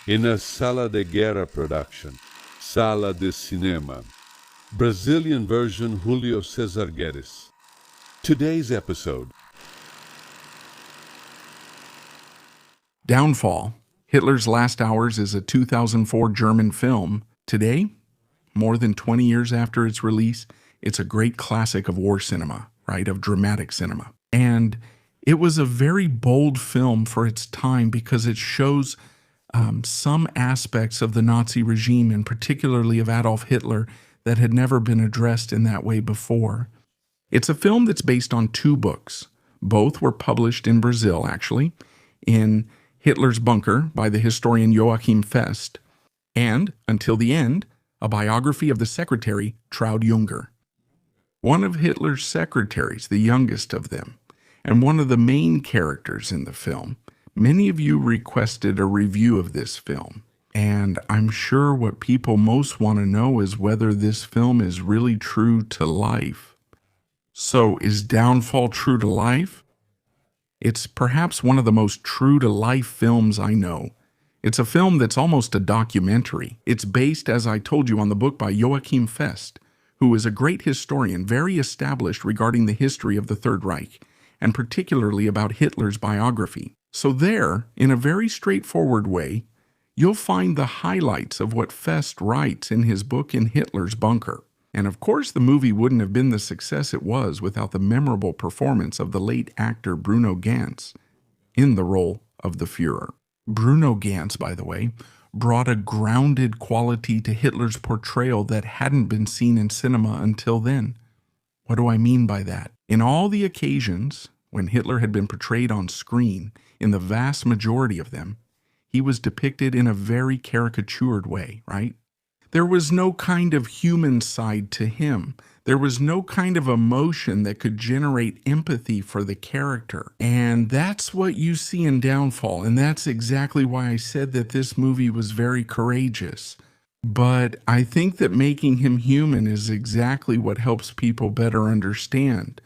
in a Sala de Guerra production, Sala de Cinema, Brazilian version Julio Cesar Guedes. Today's episode. Downfall, Hitler's Last Hours is a 2004 German film. Today, more than 20 years after its release, it's a great classic of war cinema, right, of dramatic cinema. And it was a very bold film for its time because it shows some aspects of the Nazi regime, and particularly of Adolf Hitler, that had never been addressed in that way before. It's a film that's based on two books. Both were published in Brazil, actually, in Hitler's Bunker by the historian Joachim Fest, and, Until the End, a biography of the secretary Traud Junger. One of Hitler's secretaries, the youngest of them, and one of the main characters in the film. Many of you requested a review of this film, and I'm sure what people most want to know is whether this film is really true to life. So, is Downfall true to life? It's perhaps one of the most true-to-life films I know. It's a film that's almost a documentary. It's based, as I told you, on the book by Joachim Fest, who is a great historian, very established regarding the history of the Third Reich, and particularly about Hitler's biography. So there, in a very straightforward way, you'll find the highlights of what Fest writes in his book In Hitler's Bunker. And of course, the movie wouldn't have been the success it was without the memorable performance of the late actor Bruno Ganz in the role of the Führer. Bruno Ganz, by the way, brought a grounded quality to Hitler's portrayal that hadn't been seen in cinema until then. What do I mean by that? In all the occasions when Hitler had been portrayed on screen, in the vast majority of them, he was depicted in a very caricatured way, right? There was no kind of human side to him. There was no kind of emotion that could generate empathy for the character. And that's what you see in Downfall, and that's exactly why I said that this movie was very courageous. But I think that making him human is exactly what helps people better understand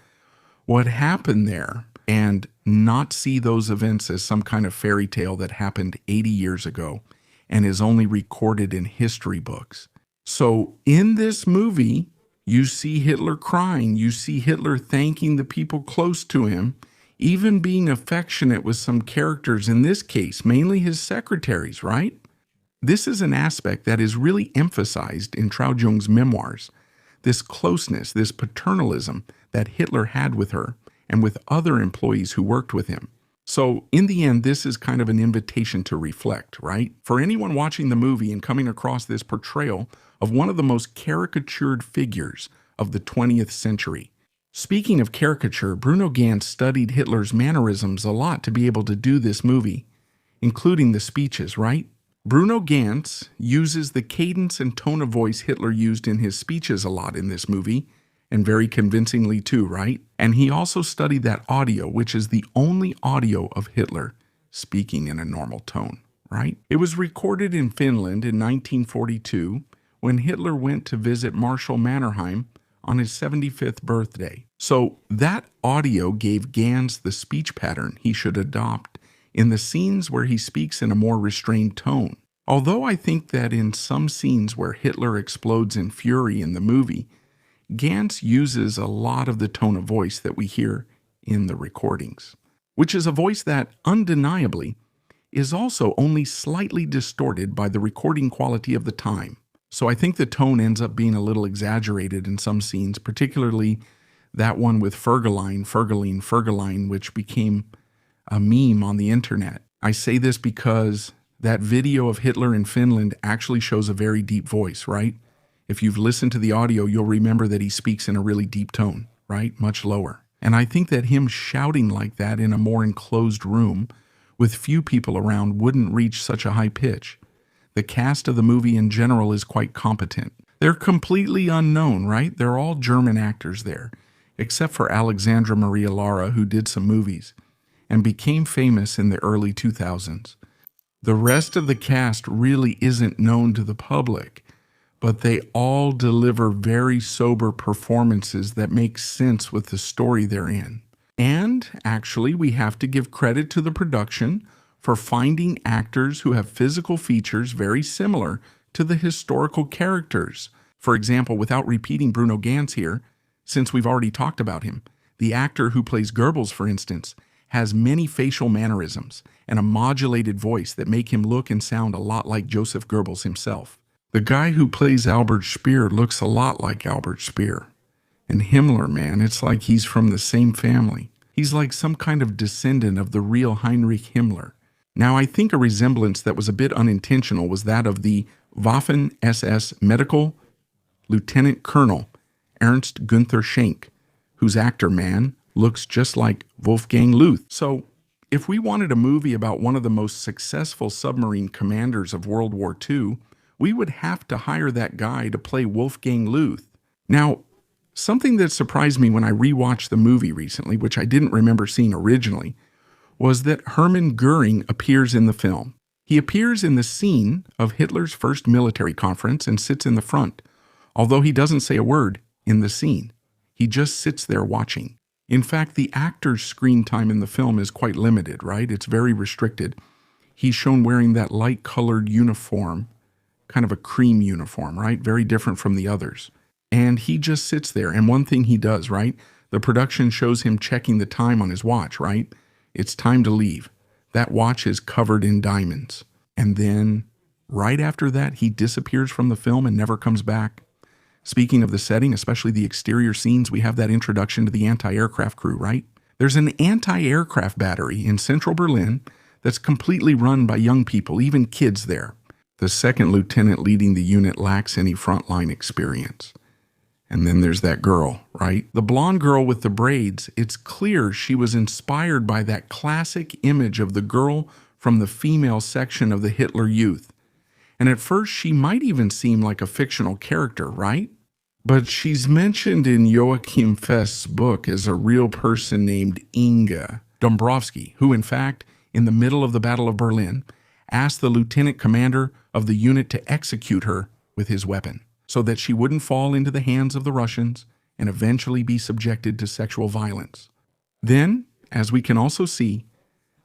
what happened there and not see those events as some kind of fairy tale that happened 80 years ago and is only recorded in history books. So in this movie, you see Hitler crying, you see Hitler thanking the people close to him, even being affectionate with some characters, in this case, mainly his secretaries, right? This is an aspect that is really emphasized in Traud Junger's memoirs, this closeness, this paternalism that Hitler had with her and with other employees who worked with him. So, in the end, this is kind of an invitation to reflect, right? For anyone watching the movie and coming across this portrayal of one of the most caricatured figures of the 20th century. Speaking of caricature, Bruno Ganz studied Hitler's mannerisms a lot to be able to do this movie, including the speeches, right? Bruno Ganz uses the cadence and tone of voice Hitler used in his speeches a lot in this movie, and very convincingly too, right? And he also studied that audio, which is the only audio of Hitler speaking in a normal tone, right? It was recorded in Finland in 1942 when Hitler went to visit Marshal Mannerheim on his 75th birthday. So that audio gave Ganz the speech pattern he should adopt in the scenes where he speaks in a more restrained tone. Although I think that in some scenes where Hitler explodes in fury in the movie, Ganz uses a lot of the tone of voice that we hear in the recordings, which is a voice that, undeniably, is also only slightly distorted by the recording quality of the time. So I think the tone ends up being a little exaggerated in some scenes, particularly that one with Fergeline, which became a meme on the internet. I say this because that video of Hitler in Finland actually shows a very deep voice, right? If you've listened to the audio, you'll remember that he speaks in a really deep tone, right? Much lower. And I think that him shouting like that in a more enclosed room with few people around wouldn't reach such a high pitch. The cast of the movie in general is quite competent. They're completely unknown, right? They're all German actors there, except for Alexandra Maria Lara, who did some movies and became famous in the early 2000s. The rest of the cast really isn't known to the public, but they all deliver very sober performances that make sense with the story they're in. And actually, we have to give credit to the production for finding actors who have physical features very similar to the historical characters. For example, without repeating Bruno Ganz here, since we've already talked about him, the actor who plays Goebbels, for instance, has many facial mannerisms and a modulated voice that make him look and sound a lot like Joseph Goebbels himself. The guy who plays Albert Speer looks a lot like Albert Speer. And Himmler, man, it's like he's from the same family. He's like some kind of descendant of the real Heinrich Himmler. Now, I think a resemblance that was a bit unintentional was that of the Waffen-SS medical Lieutenant Colonel Ernst Günther Schenk, whose actor, man, looks just like Wolfgang Luth. So, if we wanted a movie about one of the most successful submarine commanders of World War II, we would have to hire that guy to play Wolfgang Luth. Now, something that surprised me when I rewatched the movie recently, which I didn't remember seeing originally, was that Hermann Goering appears in the film. He appears in the scene of Hitler's first military conference and sits in the front, although he doesn't say a word in the scene. He just sits there watching. In fact, the actor's screen time in the film is quite limited, right? It's very restricted. He's shown wearing that light-colored uniform, kind of a cream uniform, right? Very different from the others. And he just sits there, and one thing he does, right? The production shows him checking the time on his watch, right? It's time to leave. That watch is covered in diamonds. And then, right after that, he disappears from the film and never comes back. Speaking of the setting, especially the exterior scenes, we have that introduction to the anti-aircraft crew, right? There's an anti-aircraft battery in central Berlin that's completely run by young people, even kids there. The second lieutenant leading the unit lacks any frontline experience. And then there's that girl, right? The blonde girl with the braids, it's clear she was inspired by that classic image of the girl from the female section of the Hitler Youth. And at first, she might even seem like a fictional character, right? But she's mentioned in Joachim Fest's book as a real person named Inga Dombrowski, who, in fact, in the middle of the Battle of Berlin, asked the lieutenant commander of the unit to execute her with his weapon, so that she wouldn't fall into the hands of the Russians and eventually be subjected to sexual violence. Then, as we can also see,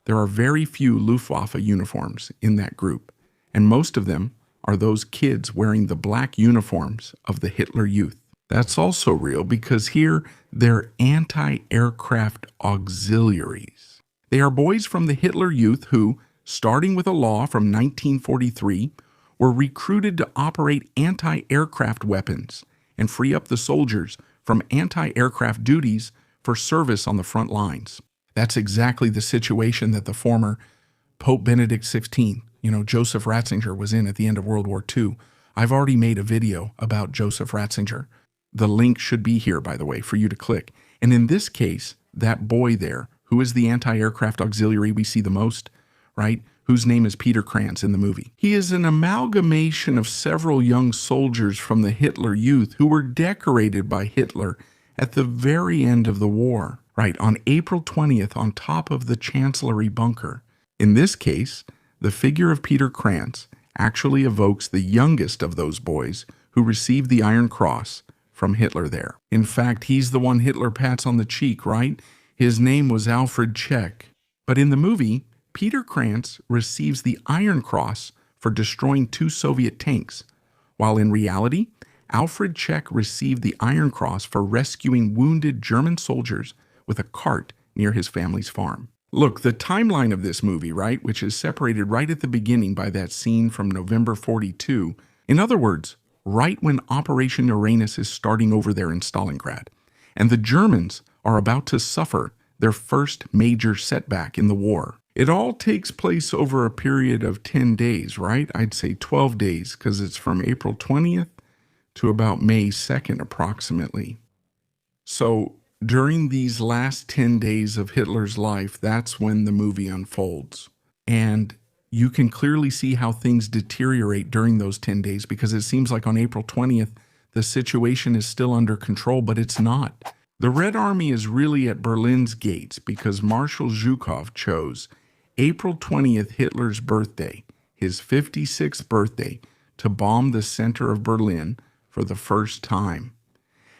there are very few Luftwaffe uniforms in that group, and most of them are those kids wearing the black uniforms of the Hitler Youth. That's also real because here they're anti-aircraft auxiliaries. They are boys from the Hitler Youth who, starting with a law from 1943, were recruited to operate anti-aircraft weapons and free up the soldiers from anti-aircraft duties for service on the front lines. That's exactly the situation that the former Pope Benedict XVI, Joseph Ratzinger, was in at the end of World War II. I've already made a video about Joseph Ratzinger. The link should be here, by the way, for you to click. And in this case, that boy there, who is the anti-aircraft auxiliary we see the most, right? Whose name is Peter Krantz in the movie. He is an amalgamation of several young soldiers from the Hitler Youth who were decorated by Hitler at the very end of the war, right, on April 20th on top of the Chancellery bunker. In this case, the figure of Peter Krantz actually evokes the youngest of those boys who received the Iron Cross from Hitler there. In fact, he's the one Hitler pats on the cheek, right? His name was Alfred Czech. But in the movie, Peter Krantz receives the Iron Cross for destroying 2 Soviet tanks, while in reality, Alfred Czech received the Iron Cross for rescuing wounded German soldiers with a cart near his family's farm. Look, the timeline of this movie, right, which is separated right at the beginning by that scene from November 42, in other words, right when Operation Uranus is starting over there in Stalingrad, and the Germans are about to suffer their first major setback in the war. It all takes place over a period of 10 days, right? I'd say 12 days, because it's from April 20th to about May 2nd, approximately. So during these last 10 days of Hitler's life, that's when the movie unfolds. And you can clearly see how things deteriorate during those 10 days, because it seems like on April 20th, the situation is still under control, but it's not. The Red Army is really at Berlin's gates because Marshal Zhukov chose April 20th, Hitler's birthday, his 56th birthday, to bomb the center of Berlin for the first time.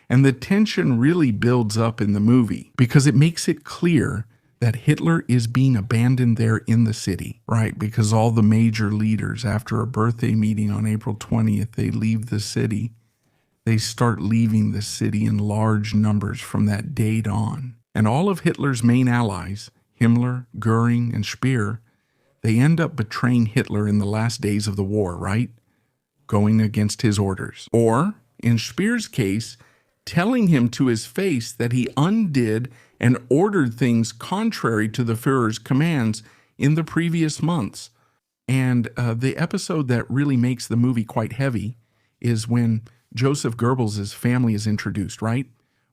And the tension really builds up in the movie because it makes it clear that Hitler is being abandoned there in the city, right? Because all the major leaders, after a birthday meeting on April 20th, they leave the city. They start leaving the city in large numbers from that date on. And all of Hitler's main allies, Himmler, Goering, and Speer, they end up betraying Hitler in the last days of the war, right? Going against his orders. Or, in Speer's case, telling him to his face that he undid and ordered things contrary to the Führer's commands in the previous months. And the episode that really makes the movie quite heavy is when Joseph Goebbels' family is introduced, right?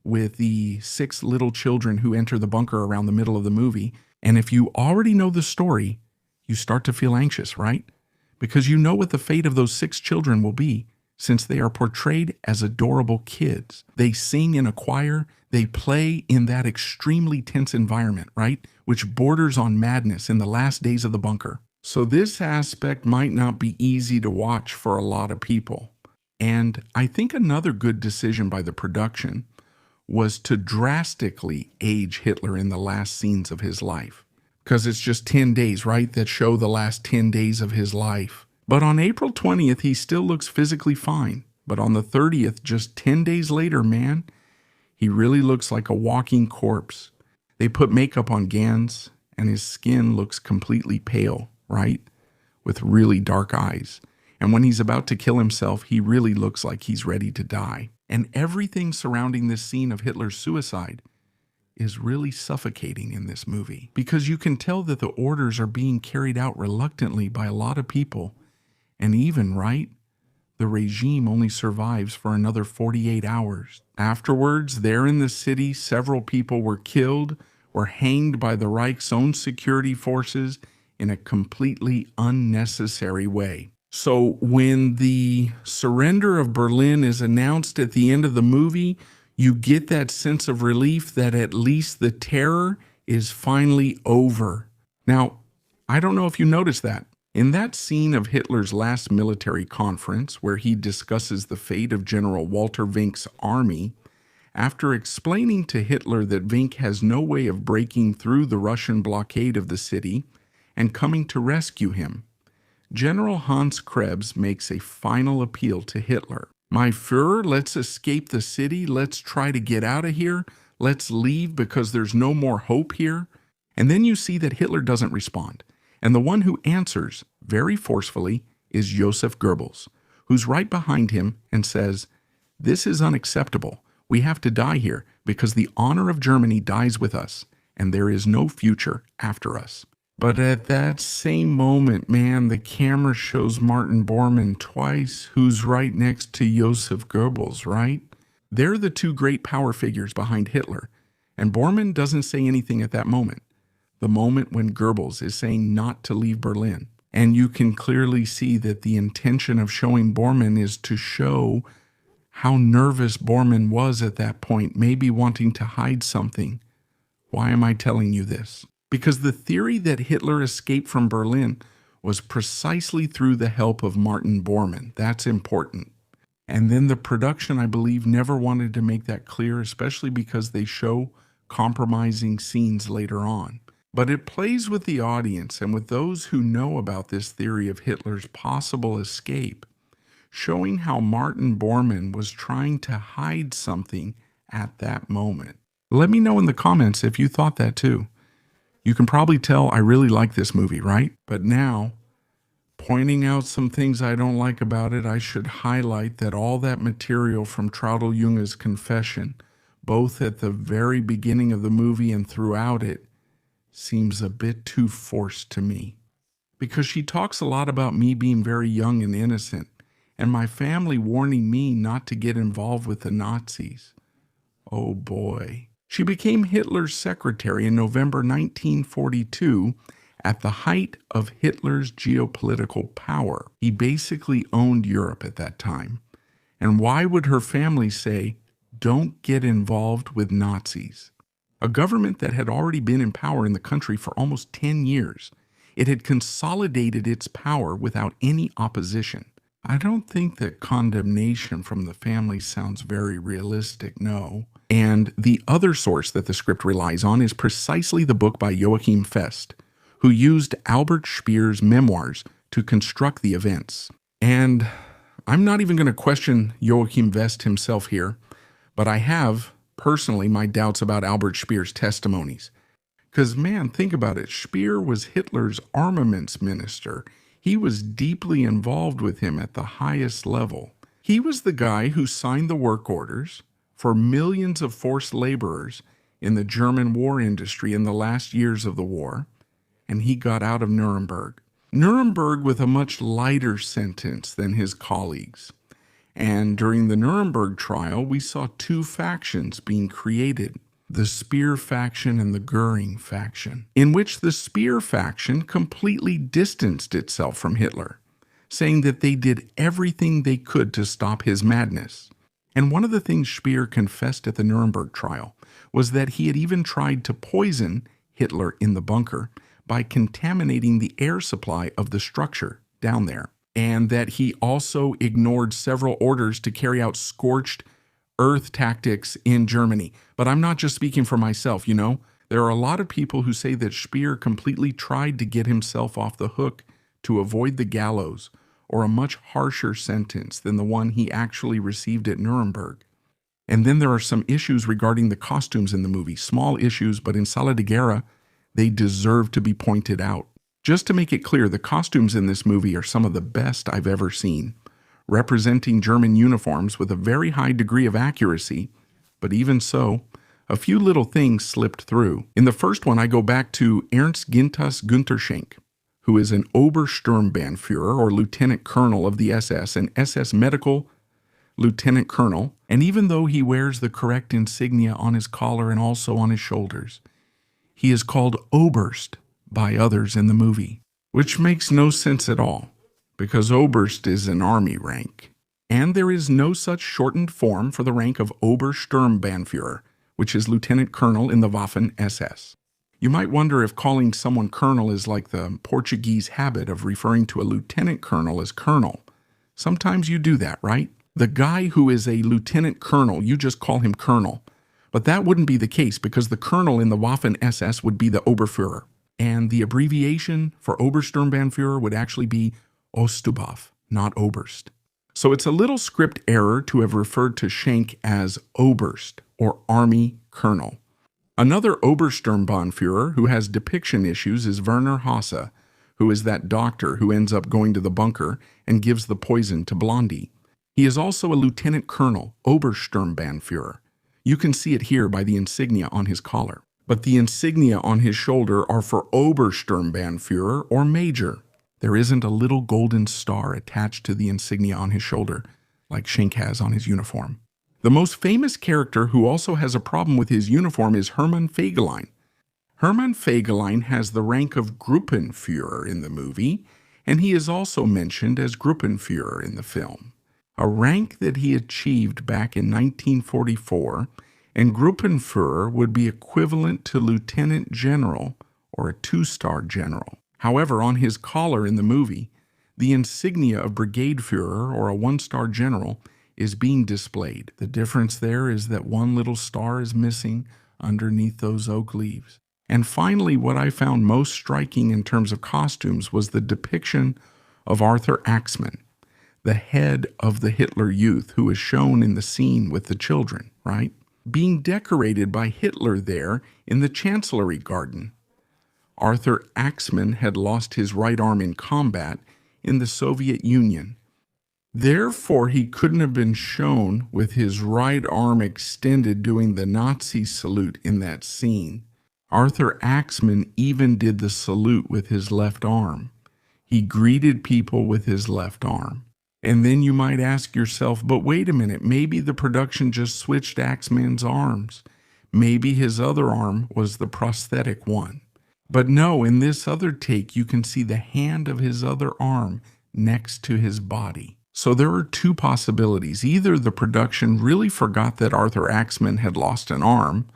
With the 6 little children who enter the bunker around the middle of the movie. And if you already know the story, you start to feel anxious, right? Because you know what the fate of those 6 children will be, since they are portrayed as adorable kids. They sing in a choir, they play in that extremely tense environment, right? Which borders on madness in the last days of the bunker. So this aspect might not be easy to watch for a lot of people. And I think another good decision by the production was to drastically age Hitler in the last scenes of his life. Because it's just 10 days, right, that show the last 10 days of his life. But on April 20th, he still looks physically fine. But on the 30th, just 10 days later, man, he really looks like a walking corpse. They put makeup on Gans, and his skin looks completely pale, right? With really dark eyes. And when he's about to kill himself, he really looks like he's ready to die. And everything surrounding this scene of Hitler's suicide is really suffocating in this movie. Because you can tell that the orders are being carried out reluctantly by a lot of people. And even, right, the regime only survives for another 48 hours. Afterwards, there in the city, several people were killed or hanged by the Reich's own security forces in a completely unnecessary way. So when the surrender of Berlin is announced at the end of the movie, you get that sense of relief that at least the terror is finally over. Now, I don't know if you noticed that. In that scene of Hitler's last military conference, where he discusses the fate of General Walter Wink's army, after explaining to Hitler that Wink has no way of breaking through the Russian blockade of the city and coming to rescue him, General Hans Krebs makes a final appeal to Hitler. My Führer, let's escape the city. Let's try to get out of here. Let's leave because there's no more hope here. And then you see that Hitler doesn't respond. And the one who answers very forcefully is Joseph Goebbels, who's right behind him and says, "This is unacceptable. We have to die here because the honor of Germany dies with us, and there is no future after us." But at that same moment, man, the camera shows Martin Bormann twice, who's right next to Joseph Goebbels, right? They're the two great power figures behind Hitler, and Bormann doesn't say anything at that moment. The moment when Goebbels is saying not to leave Berlin. And you can clearly see that the intention of showing Bormann is to show how nervous Bormann was at that point, maybe wanting to hide something. Why am I telling you this? Because the theory that Hitler escaped from Berlin was precisely through the help of Martin Bormann. That's important. And then the production, I believe, never wanted to make that clear, especially because they show compromising scenes later on. But it plays with the audience and with those who know about this theory of Hitler's possible escape, showing how Martin Bormann was trying to hide something at that moment. Let me know in the comments if you thought that too. You can probably tell I really like this movie, right? But now, pointing out some things I don't like about it, I should highlight that all that material from Traudl Junge's confession, both at the very beginning of the movie and throughout it, seems a bit too forced to me. Because she talks a lot about me being very young and innocent, and my family warning me not to get involved with the Nazis. Oh boy. She became Hitler's secretary in November 1942 at the height of Hitler's geopolitical power. He basically owned Europe at that time. And why would her family say, "Don't get involved with Nazis"? A government that had already been in power in the country for almost 10 years. It had consolidated its power without any opposition. I don't think that condemnation from the family sounds very realistic, no. And the other source that the script relies on is precisely the book by Joachim Fest, who used Albert Speer's memoirs to construct the events. And I'm not even going to question Joachim Fest himself here, but I have, personally, my doubts about Albert Speer's testimonies. Because, man, think about it. Speer was Hitler's armaments minister. He was deeply involved with him at the highest level. He was the guy who signed the work orders for millions of forced laborers in the German war industry in the last years of the war, and he got out of Nuremberg. Nuremberg with a much lighter sentence than his colleagues. And during the Nuremberg trial, we saw two factions being created, the Speer faction and the Göring faction, in which the Speer faction completely distanced itself from Hitler, saying that they did everything they could to stop his madness. And one of the things Speer confessed at the Nuremberg trial was that he had even tried to poison Hitler in the bunker by contaminating the air supply of the structure down there, and that he also ignored several orders to carry out scorched earth tactics in Germany. But I'm not just speaking for myself, There are a lot of people who say that Speer completely tried to get himself off the hook to avoid the gallows, or a much harsher sentence than the one he actually received at Nuremberg. And then there are some issues regarding the costumes in the movie, small issues, but in Sala de Guerra, they deserve to be pointed out. Just to make it clear, the costumes in this movie are some of the best I've ever seen, representing German uniforms with a very high degree of accuracy, but even so, a few little things slipped through. In the first one, I go back to Ernst Gintas Günther Schenk, who is an Obersturmbannführer, or lieutenant colonel of the SS, an SS medical lieutenant colonel, and even though he wears the correct insignia on his collar and also on his shoulders, he is called Oberst by others in the movie, which makes no sense at all, because Oberst is an army rank, and there is no such shortened form for the rank of Obersturmbannführer, which is lieutenant colonel in the Waffen-SS. You might wonder if calling someone colonel is like the Portuguese habit of referring to a lieutenant colonel as colonel. Sometimes you do that, right? The guy who is a lieutenant colonel, you just call him colonel. But that wouldn't be the case because the colonel in the Waffen-SS would be the Oberführer. And the abbreviation for Obersturmbannführer would actually be Ostubov, not Oberst. So it's a little script error to have referred to Schenk as Oberst, or Army Colonel. Another Obersturmbannführer who has depiction issues is Werner Hasse, who is that doctor who ends up going to the bunker and gives the poison to Blondie. He is also a lieutenant colonel, Obersturmbannführer. You can see it here by the insignia on his collar. But the insignia on his shoulder are for Obersturmbannführer, or Major. There isn't a little golden star attached to the insignia on his shoulder, like Schenk has on his uniform. The most famous character who also has a problem with his uniform is Hermann Fegelein. Hermann Fegelein has the rank of Gruppenführer in the movie, and he is also mentioned as Gruppenführer in the film, a rank that he achieved back in 1944, and Gruppenführer would be equivalent to lieutenant general or a two-star general. However, on his collar in the movie, the insignia of Brigade Führer, or a one-star general, is being displayed. The difference there is that one little star is missing underneath those oak leaves. And finally, what I found most striking in terms of costumes was the depiction of Arthur Axmann, the head of the Hitler Youth, who is shown in the scene with the children, right? Being decorated by Hitler there in the Chancellery Garden. Arthur Axmann had lost his right arm in combat in the Soviet Union. Therefore, he couldn't have been shown with his right arm extended doing the Nazi salute in that scene. Arthur Axmann even did the salute with his left arm. He greeted people with his left arm. And then you might ask yourself, but wait a minute, maybe the production just switched Axmann's arms. Maybe his other arm was the prosthetic one. But no, in this other take, you can see the hand of his other arm next to his body. So there are two possibilities. Either the production really forgot that Arthur Axmann had lost an arm,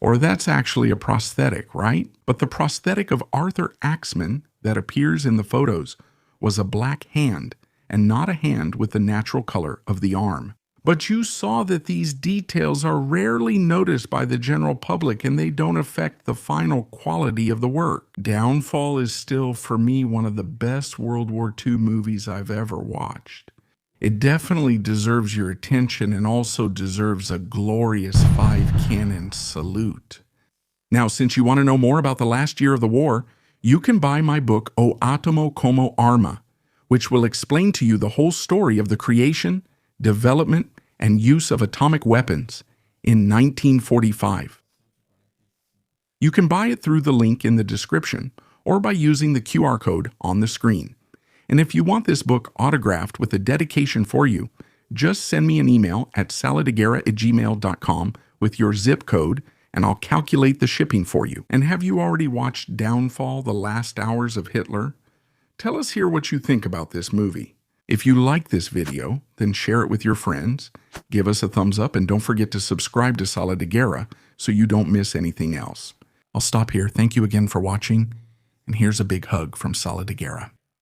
or that's actually a prosthetic, right? But the prosthetic of Arthur Axmann that appears in the photos was a black hand, and not a hand with the natural color of the arm. But you saw that these details are rarely noticed by the general public and they don't affect the final quality of the work. Downfall is still, for me, one of the best World War II movies I've ever watched. It definitely deserves your attention and also deserves a glorious 5-cannon salute. Now, since you want to know more about the last year of the war, you can buy my book, O Atomo como Arma, which will explain to you the whole story of the creation, development, and use of atomic weapons in 1945. You can buy it through the link in the description or by using the QR code on the screen. And if you want this book autographed with a dedication for you, just send me an email at saladiguerra@gmail.com with your zip code and I'll calculate the shipping for you. And have you already watched Downfall, The Last Hours of Hitler? Tell us here what you think about this movie. If you like this video, then share it with your friends, give us a thumbs up, and don't forget to subscribe to Sala de Guerra so you don't miss anything else. I'll stop here. Thank you again for watching, and here's a big hug from Sala de Guerra.